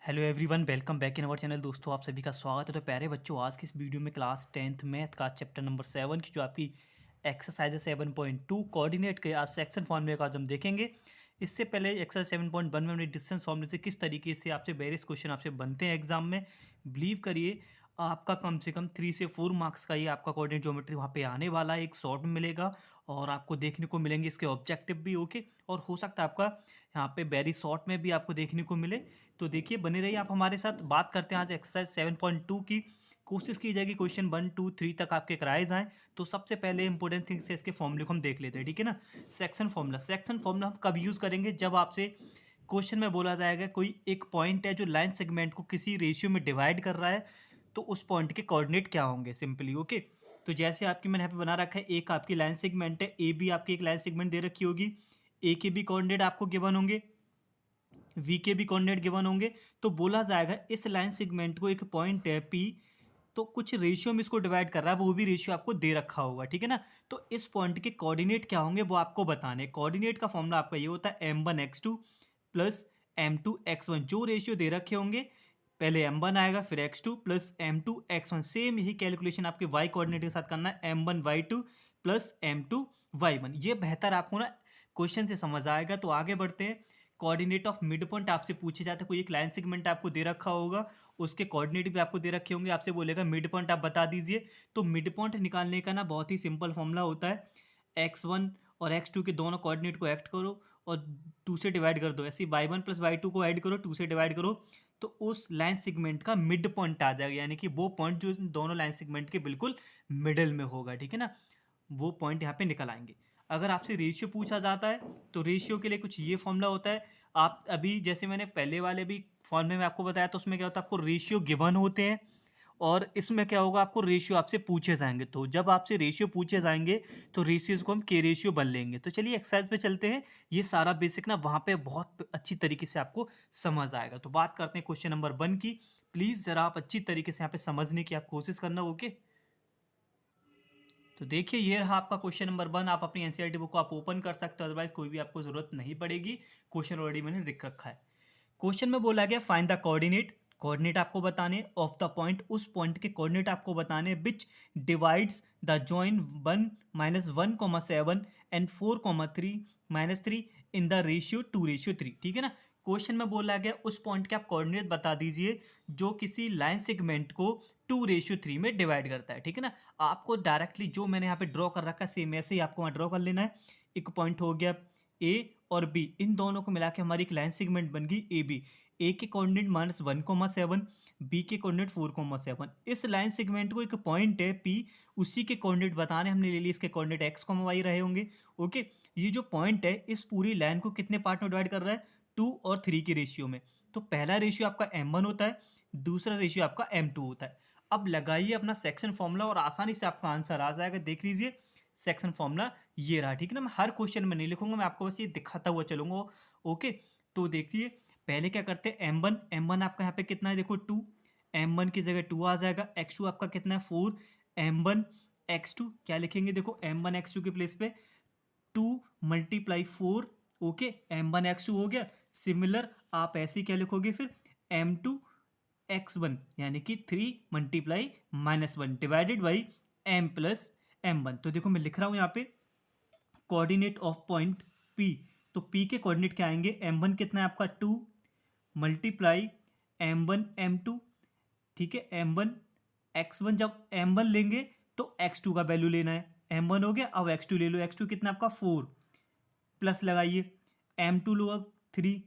Hello everyone, welcome back in our channel. दोस्तों, आप सभी का स्वागत है। तो प्यारे बच्चों, आज की इस वीडियो में क्लास 10th मैथ का चैप्टर नंबर 7 की जो आपकी एक्सरसाइज है 7.2 कोऑर्डिनेट के आज सेक्शन फॉर्मूले का आज हम देखेंगे। इससे पहले एक्सरसाइज 7.1 में हमने डिस्टेंस फॉर्मूले से किस तरीके से आपसे वेरियस क्वेश्चन आपसे बनते हैं एग्जाम में। बिलीव करिए, आपका कम से कम 3 से 4 मार्क्स का ये आपका कोऑर्डिनेट ज्योमेट्री वहाँ पे आने वाला है। एक शॉर्ट में मिलेगा और आपको देखने को मिलेंगे इसके ऑब्जेक्टिव भी। ओके, और हो सकता है आपका यहाँ पे वेरी शॉर्ट में भी आपको देखने को मिले। तो देखिए, बने रहिए आप हमारे साथ। बात करते हैं आज एक्सरसाइज 7.2 की। कोशिश की जाएगी क्वेश्चन 1 2 3 तक आपके कराए जाएं। तो सबसे पहले इंपॉर्टेंट थिंग्स है, इसके फॉर्मूले को हम देख लेते हैं, ठीक है ना। सेक्शन फॉर्मूला हम कब यूज़ करेंगे? जब आपसे क्वेश्चन में बोला जाएगा कोई एक पॉइंट है जो लाइन सेगमेंट को किसी रेशियो में डिवाइड कर रहा है, तो उस पॉइंट के कोऑर्डिनेट क्या होंगे सिंपली। ओके, तो जैसे आपकी मैंने यहाँ पे बना रखा है, एक आपकी लाइन सेगमेंट है ए बी, आपकी एक लाइन सेगमेंट दे रखी होगी। ए के भी कोऑर्डिनेट आपको गिवन होंगे, वी के भी कोऑर्डिनेट गिवन होंगे। तो बोला जाएगा इस लाइन सेगमेंट को एक पॉइंट है पी, तो कुछ रेशियो में इसको डिवाइड कर रहा है, वो भी रेशियो आपको दे रखा होगा, ठीक है ना। तो इस पॉइंट के कोऑर्डिनेट क्या होंगे वो आपको बताने। कोऑर्डिनेट का फॉर्मूला आपका ये होता है m1x2 प्लस m2x1। जो रेशियो दे रखे होंगे, पहले m1 आएगा फिर x2 प्लस m2x1। सेम यही कैलकुलेशन आपके y कोऑर्डिनेट के साथ करना है, m1y2 प्लस m2y1। ये बेहतर आपको ना क्वेश्चन से समझ आएगा। तो आगे बढ़ते हैं। कोऑर्डिनेट ऑफ मिड पॉइंट आपसे पूछे जाते हैं। कोई एक लाइन सेगमेंट आपको दे रखा होगा, उसके कोऑर्डिनेट भी आपको दे रखे होंगे, आपसे बोलेगा मिड पॉइंट आप बता दीजिए। तो मिड पॉइंट निकालने का ना बहुत ही सिंपल फॉर्मूला होता है, x1 और x2 के दोनों कोऑर्डिनेट को ऐड करो और 2 से डिवाइड कर दो। ऐसे y1 प्लस y2 को ऐड करो, 2 से डिवाइड करो, तो उस लाइन सेगमेंट का मिड पॉइंट आ जाएगा, यानी कि वो पॉइंट जो दोनों लाइन सेगमेंट के बिल्कुल मिडल में होगा, ठीक है ना। वो पॉइंट यहाँ पे निकल आएंगे। अगर आपसे रेशियो पूछा जाता है, तो रेशियो के लिए कुछ ये फॉर्मूला होता है। आप अभी जैसे मैंने पहले वाले भी फॉर्मूले में आपको बताया, तो उसमें क्या होता है, आपको रेशियो गिवन होते हैं और इसमें क्या होगा, आपको रेशियो आपसे पूछे जाएंगे। तो जब आपसे रेशियो पूछे जाएंगे, तो रेशियोज को हम के रेशियो बन लेंगे। तो चलिए एक्सरसाइज पे चलते हैं। ये सारा बेसिक ना वहाँ पे बहुत अच्छी तरीके से आपको समझ आएगा। तो बात करते हैं क्वेश्चन नंबर 1 की। प्लीज़ ज़रा आप अच्छी तरीके से यहाँ पे समझने की आप कोशिश करना। ओके, तो देखिए, ये रहा आपका क्वेश्चन नंबर 1। आप अपनी एनसीईआरटी बुक को आप ओपन कर सकते हो, अदरवाइज कोई भी आपको जरूरत नहीं पड़ेगी। क्वेश्चन ऑलरेडी मैंने लिख रखा है। क्वेश्चन में बोला गया फाइंड द कोऑर्डिनेट। कोऑर्डिनेट आपको बताने ऑफ द पॉइंट, उस पॉइंट के कोऑर्डिनेट आपको बताने विच divides the join 1 -1 7 and 4 3 -3 in the ratio 2:3, ठीक है ना। क्वेश्चन में बोला गया उस पॉइंट के आप कोऑर्डिनेट बता दीजिए जो किसी लाइन सेगमेंट को 2:3 में डिवाइड करता है, ठीक है ना। आपको डायरेक्टली जो मैंने यहाँ पे ड्रॉ कर रखा है, सेम ऐसे ही आपको वहाँ ड्रॉ कर लेना है। एक पॉइंट हो गया ए और बी, इन दोनों को मिला के हमारी एक लाइन सेगमेंट बन गई ए बी। ए के कोऑर्डिनेट -1 7, बी के कोऑर्डिनेट 4 7। इस लाइन सेगमेंट को एक पॉइंट है पी, उसी के कोऑर्डिनेट बताने हमने ले लिए। इसके कोऑर्डिनेट एक्स वाई रहे होंगे। ओके, ये जो पॉइंट है इस पूरी लाइन को कितने पार्ट में डिवाइड कर रहा है, 2 और 3 की रेशियो में। तो पहला रेशियो आपका m1 होता है, दूसरा रेशियो आपका m2 होता है। अब लगाइए अपना सेक्शन फॉर्मूला और आसानी से आपका आंसर आ जाएगा। देख लीजिए, सेक्शन फॉर्मूला ये रहा, ठीक है ना। मैं हर क्वेश्चन में नहीं लिखूंगा, मैं आपको बस ये दिखाता हुआ चलूंगा। ओके, तो देखिए पहले क्या करते हैं, m1 आपका यहाँ पे कितना है, देखो 2। m1 की जगह 2 आ जाएगा। x2 आपका कितना है, 4। m1 x2 क्या लिखेंगे, देखो m1 x2 के प्लेस पे 2 × 4। ओके, m1 x2 हो गया। सिमिलर आप ऐसे ही क्या लिखोगे फिर, m2 x1 यानी कि 3 × -1 divided by m plus m1। तो देखो मैं लिख रहा हूं यहाँ पे कोऑर्डिनेट ऑफ पॉइंट P। तो P के कोऑर्डिनेट क्या आएंगे, m1 कितना है आपका 2 × m1 m2, ठीक है। m1 x1, जब m1 लेंगे तो x2 का वैल्यू लेना है। m1 हो गया, अब x2 ले लो। x2 कितना आपका 4, प्लस लगाइए, m2 लो अब 3।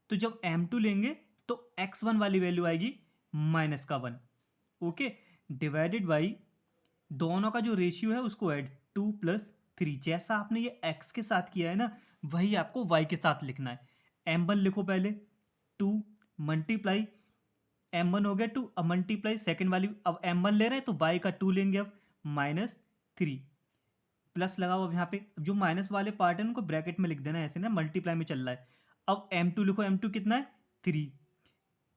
तो जब m2 लेंगे तो x1 वाली वैल्यू आएगी -1। ओके, डिवाइडेड बाई दोनों का जो रेशियो है उसको ऐड 2 + 3। जैसा आपने ये x के साथ किया है ना, वही आपको y के साथ लिखना है। m1 लिखो पहले 2 × m1 हो गया 2, अब मल्टीप्लाई सेकेंड वाली, अब m1 ले रहे हैं तो y का 2 लेंगे, अब -3 प्लस लगाओ। अब यहाँ पे जो माइनस वाले पार्ट है उनको ब्रैकेट में लिख देना है, ऐसे ना मल्टीप्लाई में चल रहा है। अब m2 लिखो, m2 कितना है 3,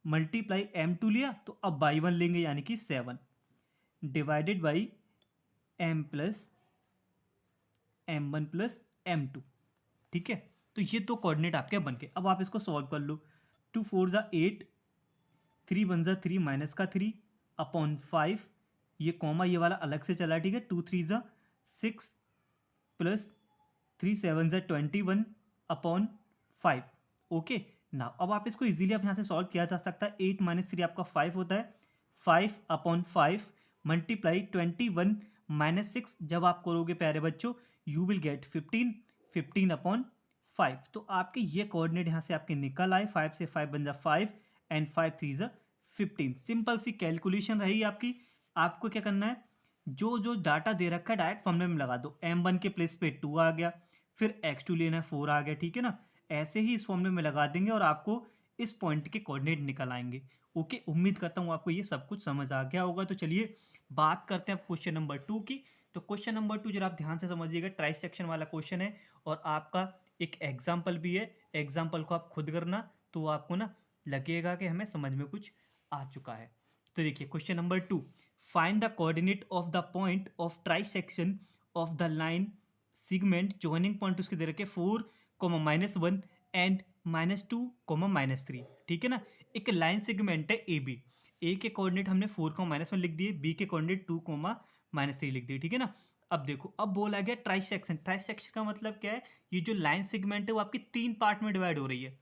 मल्टीप्लाई m2 लिया तो अब y1 लेंगे यानी कि 7 divided by m plus m1 plus m2, ठीक है। तो ये दो कोऑर्डिनेट आपके बन के, अब आप इसको सॉल्व कर लो। 2 4 ज़ा 8, 3 वन ज़ा 3 माइनस का 3 अपॉन 5, ये कॉमा ये वाला अलग से चला, ठीक है। 2 3 ज़ा 6 प्लस 3 7 ज़ा 21 अपॉन 5। ओके ना, अब आप इसको इजीली आप यहाँ से सॉल्व किया जा सकता है। 8 माइनस 3 आपका 5 होता है, 5 अपॉन 5 मल्टीप्लाई 21 माइनस 6, जब आप करोगे प्यारे बच्चों यू विल गेट 15, 15 अपॉन 5। तो आपके ये कोऑर्डिनेट यहाँ से आपके निकल आए, 5 से 5 बन जा 5 एंड 5 3 ज़ा 15। सिंपल सी कैलकुलेशन रही आपकी। आपको क्या करना है, जो जो डाटा दे रखा है डायरेक्ट फॉर्मूले में लगा दो। m1 के प्लेस पे 2 आ गया, फिर x2 लेना है 4 आ गया, ठीक है ना। ऐसे ही इस फॉर्मूले में लगा देंगे और आपको इस पॉइंट के कोऑर्डिनेट निकल आएंगे। ओके, उम्मीद करता हूँ आपको ये सब कुछ समझ आ गया होगा। तो चलिए बात करते हैं क्वेश्चन नंबर 2 की। तो क्वेश्चन नंबर 2 जरा आप ध्यान से समझिएगा, ट्राई सेक्शन वाला क्वेश्चन है और आपका एक एग्जाम्पल भी है। एग्जाम्पल को आप खुद करना तो आपको ना लगेगा कि हमें समझ में कुछ आ चुका है। तो देखिए question number 2, find the coordinate of the point of trisection of the line segment joining point उसके दे रखे 4 -1 एंड -2 -3, ठीक है ना। एक लाइन सेगमेंट है ए बी, ए के कोऑर्डिनेट हमने 4 -1 लिख दिए, बी के कोऑर्डिनेट 2 -3 लिख दिए, ठीक है ना। अब देखो, अब बोला गया ट्राई सेक्शन। ट्राई सेक्शन का मतलब क्या है, ये जो लाइन सेगमेंट है वो आपकी 3 पार्ट में डिवाइड हो रही है।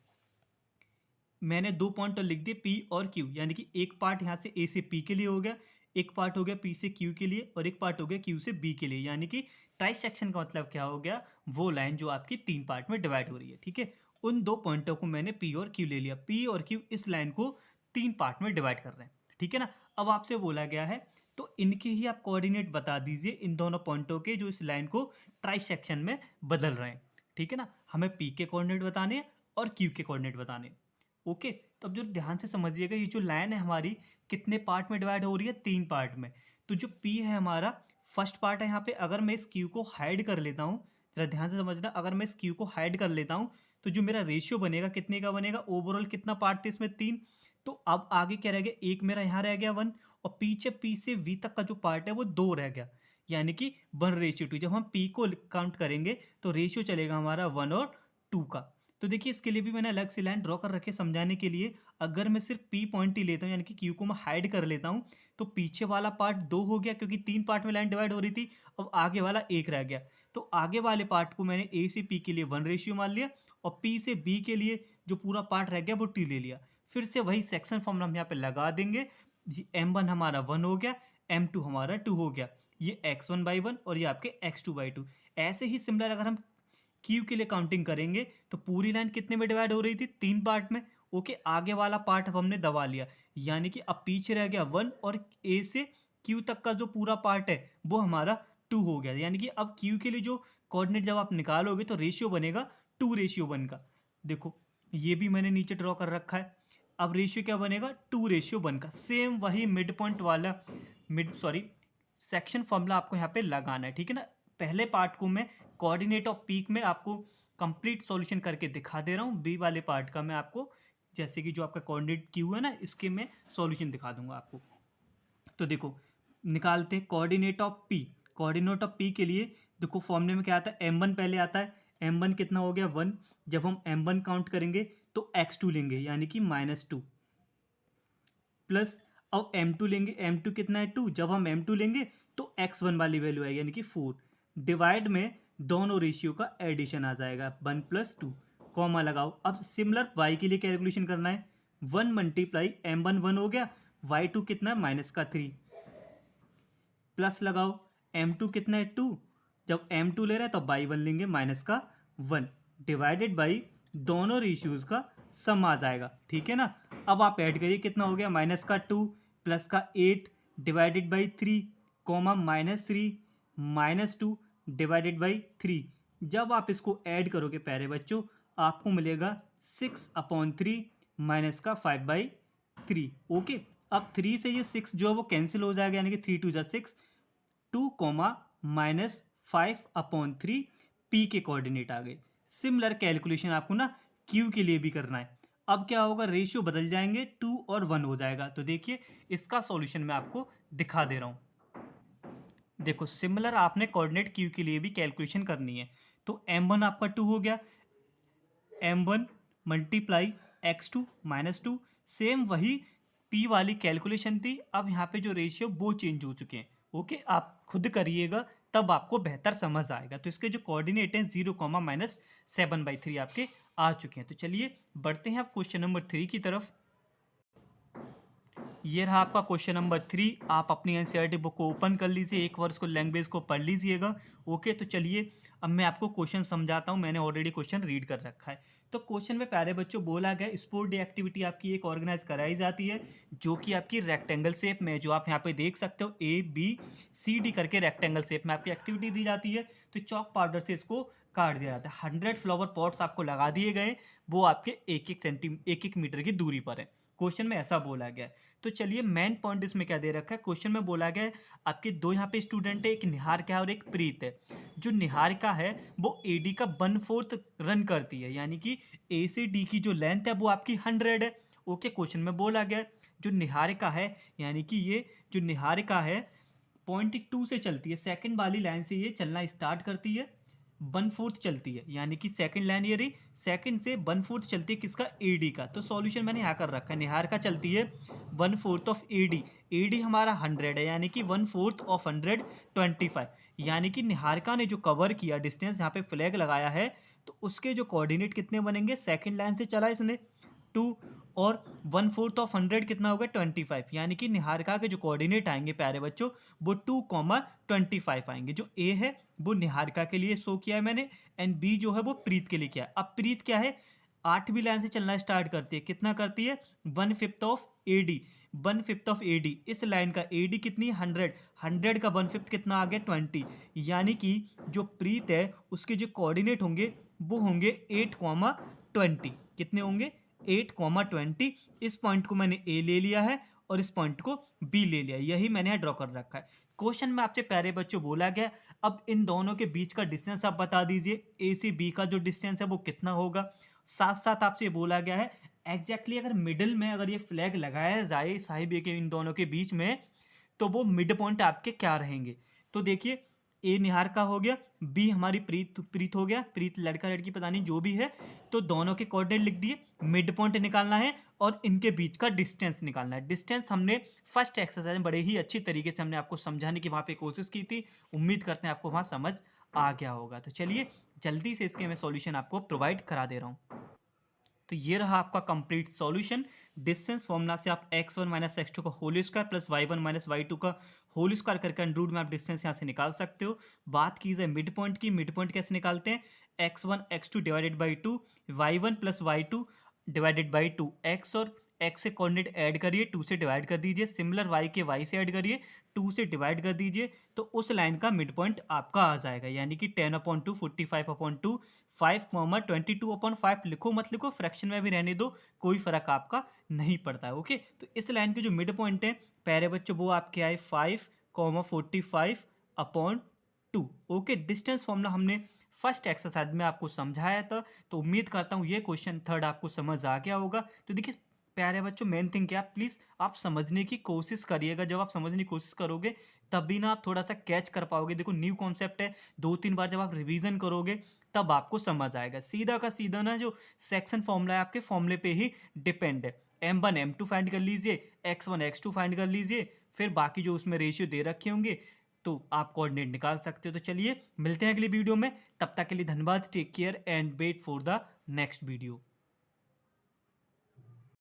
मैंने 2 पॉइंट लिख दिए पी और क्यू, यानी कि एक पार्ट यहाँ से ए से पी के लिए हो गया, एक पार्ट हो गया पी से क्यू के लिए और एक पार्ट हो गया क्यू से बी के लिए। यानी कि ट्राई सेक्शन का मतलब क्या हो गया, वो लाइन जो आपकी 3 पार्ट में डिवाइड हो रही है, ठीक है। उन 2 पॉइंटों को मैंने पी और क्यू ले लिया, पी और क्यू इस लाइन को 3 पार्ट में डिवाइड कर रहे हैं, ठीक है ना। अब आपसे बोला गया है तो इनके ही आप कोऑर्डिनेट बता दीजिए, इन दोनों पॉइंटों के जो इस लाइन को ट्राई सेक्शन में बदल रहे हैं, ठीक है ना। हमें पी के कोऑर्डिनेट बताने हैं और क्यू के कोऑर्डिनेट बताने हैं। ओके, तो अब जो ध्यान से समझिएगा, ये जो लाइन है हमारी कितने पार्ट में डिवाइड हो रही है, 3 पार्ट में। तो जो P है हमारा फर्स्ट पार्ट है यहाँ पे, अगर मैं इस Q को हाइड कर लेता हूँ, जरा ध्यान से समझना, अगर मैं इस Q को हाइड कर लेता हूँ तो जो मेरा रेशियो बनेगा कितने का बनेगा, ओवरऑल कितना पार्ट थे इसमें 3। तो अब आगे क्या रह गया, एक मेरा यहाँ रह गया 1 और पीछे P से V तक का जो पार्ट है वो 2 रह गया, यानी कि 1:2। जब हम P को काउंट करेंगे तो रेशियो चलेगा हमारा 1 और 2 का। तो देखिए इसके लिए भी मैंने अलग से लाइन ड्रॉ कर रखे समझाने के लिए। अगर मैं सिर्फ पी पॉइंट ही लेता हूँ, यानी कि क्यू को मैं हाइड कर लेता हूँ, तो पीछे वाला पार्ट 2 हो गया क्योंकि 3 पार्ट में लाइन डिवाइड हो रही थी। अब आगे वाला 1 रह गया, तो आगे वाले पार्ट को मैंने ए से पी के लिए 1 मान लिया और पी से बी के लिए जो पूरा पार्ट रह गया वो 2 ले लिया। फिर से वही सेक्शन फॉर्मूला हम यहाँ पे लगा देंगे। m1 हमारा 1 हो गया, m2 हमारा 2 हो गया, ये x1/1 और ये आपके x2/2। ऐसे ही सिमिलर अगर हम क्यू के लिए काउंटिंग करेंगे तो पूरी लाइन कितने में डिवाइड हो रही थी, 3 पार्ट में। ओके, आगे वाला पार्ट अब हमने दबा लिया, यानी कि अब पीछे रह गया 1 और ए से क्यू तक का जो पूरा पार्ट है वो हमारा 2 हो गया। यानी कि अब क्यू के लिए जो कोऑर्डिनेट जब आप निकालोगे तो रेशियो बनेगा 2:1 का। देखो ये भी मैंने नीचे ड्रॉ कर रखा है। अब रेशियो क्या बनेगा, 2:1 का। सेम वही मिड पॉइंट वाला सेक्शन फॉर्मूला आपको यहाँ पे लगाना है, ठीक है ना। पहले पार्ट को मैं कोऑर्डिनेट ऑफ पीक में आपको कंप्लीट सॉल्यूशन करके दिखा दे रहा हूँ, बी वाले पार्ट का मैं आपको, जैसे कि जो आपका कोऑर्डिनेट क्यू है ना, इसके मैं सॉल्यूशन दिखा दूंगा आपको। तो देखो निकालते हैं coordinate of P. Coordinate of P के लिए देखो फॉर्मूले में क्या आता है, m1 पहले आता है। m1 कितना हो गया 1, जब हम m1 काउंट करेंगे तो x2 लेंगे यानी कि -2 प्लस, अब m2 लेंगे, m2 कितना है 2, जब हम m2 लेंगे तो x1 वाली वैल्यू आएगी यानी कि 4, डिवाइड में दोनों रेशियो का एडिशन आ जाएगा 1 + 2, कॉमा लगाओ। अब सिमिलर y के लिए कैलकुलेशन करना है, 1 × m1 1 हो गया, y2 कितना है -3, प्लस लगाओ m2 कितना है 2, जब m2 ले रहा है तो y1 लेंगे -1, डिवाइडेड बाई दोनों रेशियोज का सम आ जाएगा, ठीक है ना। अब आप ऐड करिए, कितना हो गया -2 +8 divided by 3, comma -3 -2 divided by 3। जब आप इसको ऐड करोगे प्यारे बच्चों आपको मिलेगा 6/3 -5/3। ओके, अब 3 से ये 6 जो है वो कैंसिल हो जाएगा, यानी कि 3 × 2 = 6, 2, -5/3 पी के कोऑर्डिनेट आ गए। सिमिलर कैलकुलेशन आपको ना क्यू के लिए भी करना है। अब क्या होगा, रेशियो बदल जाएंगे, 2 और 1 हो जाएगा। तो देखिए इसका सॉल्यूशन मैं आपको दिखा दे रहा हूं। देखो सिमिलर आपने कोऑर्डिनेट क्यू के लिए भी कैलकुलेशन करनी है। तो m1 आपका 2 हो गया, m1 × x2 -2, सेम वही पी वाली कैलकुलेशन थी, अब यहाँ पे जो रेशियो वो चेंज हो चुके हैं। ओके, आप खुद करिएगा तब आपको बेहतर समझ आएगा। तो इसके जो कोऑर्डिनेट हैं 0, -7/3 आपके आ चुके हैं। तो चलिए बढ़ते हैं आप क्वेश्चन नंबर 3 की तरफ। ये रहा आपका क्वेश्चन नंबर 3। आप अपनी एनसीईआरटी बुक को ओपन कर लीजिए, एक बार उसको लैंग्वेज को पढ़ लीजिएगा। ओके, तो चलिए अब मैं आपको क्वेश्चन समझाता हूँ। मैंने ऑलरेडी क्वेश्चन रीड कर रखा है। तो क्वेश्चन में प्यारे बच्चों बोला गया स्पोर्ट डे एक्टिविटी आपकी एक ऑर्गेनाइज कराई जाती है, जो कि आपकी रेक्टेंगल शेप में, जो आप यहाँ पे देख सकते हो ABCD करके रेक्टेंगल शेप में आपकी एक्टिविटी दी जाती है। तो चॉक पाउडर से इसको काट दिया जाता है। 100 फ्लावर पॉट्स आपको लगा दिए गए, वो आपके 1-1 मीटर की दूरी पर है। क्वेश्चन में ऐसा बोला गया है। तो चलिए मेन पॉइंट इसमें क्या दे रखा है। क्वेश्चन में बोला गया है आपके दो यहाँ पे स्टूडेंट है, एक निहारिका और एक प्रीत है। जो निहारिका है वो AD का 1/4 रन करती है, यानी कि A से D की जो लेंथ है वो आपकी 100 है। ओके, क्वेश्चन में बोला गया है जो निहारिका है, यानी कि ये जो निहारिका है 0.2 से चलती है, सेकंड वाली लाइन से ये चलना स्टार्ट करती है, 1/4 चलती है, यानी कि सेकंड लाइन ये रही, सेकंड से 1/4 चलती है किसका, AD का। तो सॉल्यूशन मैंने यहाँ कर रखा है, निहारिका चलती है 1/4 ऑफ AD हमारा 100 है, यानी कि 1/4 ऑफ 100 25, यानी कि निहारिका ने जो कवर किया डिस्टेंस, यहाँ पे फ्लैग लगाया है, तो उसके जो कोऑर्डिनेट कितने बनेंगे, सेकंड लाइन से चला इसने 2 और 1/4 ऑफ 100 कितना होगा 25, यानी कि निहारिका के जो कोऑर्डिनेट आएंगे प्यारे बच्चों वो 2,25 आएंगे। जो ए है वो निहारिका के लिए शो किया है मैंने, एंड बी जो है वो प्रीत के लिए किया है। अब प्रीत क्या है, 8वीं लाइन से चलना स्टार्ट करती है, कितना करती है 1/5 ऑफ AD, 1/5 ऑफ AD, इस लाइन का AD कितनी 100, 100 का 1/5 कितना आ गया 20, यानी कि जो प्रीत है उसके जो कोऑर्डिनेट होंगे वो होंगे 8,20, कितने होंगे 8,20। इस पॉइंट को मैंने A ले लिया है और इस पॉइंट को B ले लिया, यही मैंने यहाँ ड्रॉ कर रखा है। क्वेश्चन में आपसे प्यारे बच्चों बोला गया अब इन दोनों के बीच का डिस्टेंस आप बता दीजिए, A से B का जो डिस्टेंस है वो कितना होगा। साथ साथ आपसे बोला गया है एग्जैक्टली अगर मिडिल में अगर ये फ्लैग लगाया जाए साहिब के इन दोनों के बीच में, तो वो मिड पॉइंट आपके क्या रहेंगे। तो देखिए ए निहार का हो गया, बी हमारी प्रीत हो गया, प्रीत लड़का लड़की पता नहीं जो भी है, तो दोनों के कोऑर्डिनेट लिख दिए, मिड पॉइंट निकालना है और इनके बीच का डिस्टेंस निकालना है। डिस्टेंस हमने फर्स्ट एक्सरसाइज में बड़े ही अच्छी तरीके से हमने आपको समझाने की वहाँ पे कोशिश की थी, उम्मीद करते हैं आपको वहाँ समझ आ गया होगा। तो चलिए जल्दी से इसके मैं सॉल्यूशन आपको प्रोवाइड करा दे रहा हूँ। तो ये रहा आपका कंप्लीट सॉल्यूशन। डिस्टेंस फॉर्मूला से आप x1 - x2 का whole square plus y1 - y2 का होल स्क्वायर करके अंडर रूट में आप डिस्टेंस यहाँ से निकाल सकते हो। बात की जाए मिड पॉइंट की, मिड पॉइंट कैसे निकालते हैं, x1 x2 divided by 2, y1 plus y2 divided by 2, x और x से कोऑर्डिनेट ऐड करिए, 2 से डिवाइड कर दीजिए, सिमिलर y के y से ऐड करिए, 2 से डिवाइड कर दीजिए, तो उस लाइन का मिड पॉइंट आपका आ जाएगा, यानी कि 10/2 45/2 5,22/5 लिखो मत लिखो, फ्रैक्शन में भी रहने दो, कोई फर्क आपका नहीं पड़ता है। ओके, तो इस लाइन के जो मिड पॉइंट है प्यारे बच्चों वो आपके आए 5,45/2। ओके, डिस्टेंस फॉर्मूला हमने फर्स्ट एक्सरसाइज में आपको समझाया था, तो उम्मीद करता हूँ ये क्वेश्चन थर्ड आपको समझ आ गया होगा। तो देखिए प्यारे बच्चों मेन थिंग क्या, प्लीज़ आप समझने की कोशिश करिएगा, जब आप समझने की कोशिश करोगे तभी ना आप थोड़ा सा कैच कर पाओगे। देखो न्यू कॉन्सेप्ट है, 2-3 बार जब आप रिवीजन करोगे तब आपको समझ आएगा। सीधा का सीधा ना जो सेक्शन फॉर्मूला है आपके फॉर्मूले पे ही डिपेंड है। m1 m2 फाइंड कर लीजिए, x1 x2 फाइंड कर लीजिए, फिर बाकी जो उसमें रेशियो दे रखे होंगे तो आप कोऑर्डिनेट निकाल सकते हो। तो चलिए मिलते हैं अगली वीडियो में, तब तक के लिए धन्यवाद, take care and wait for the next video.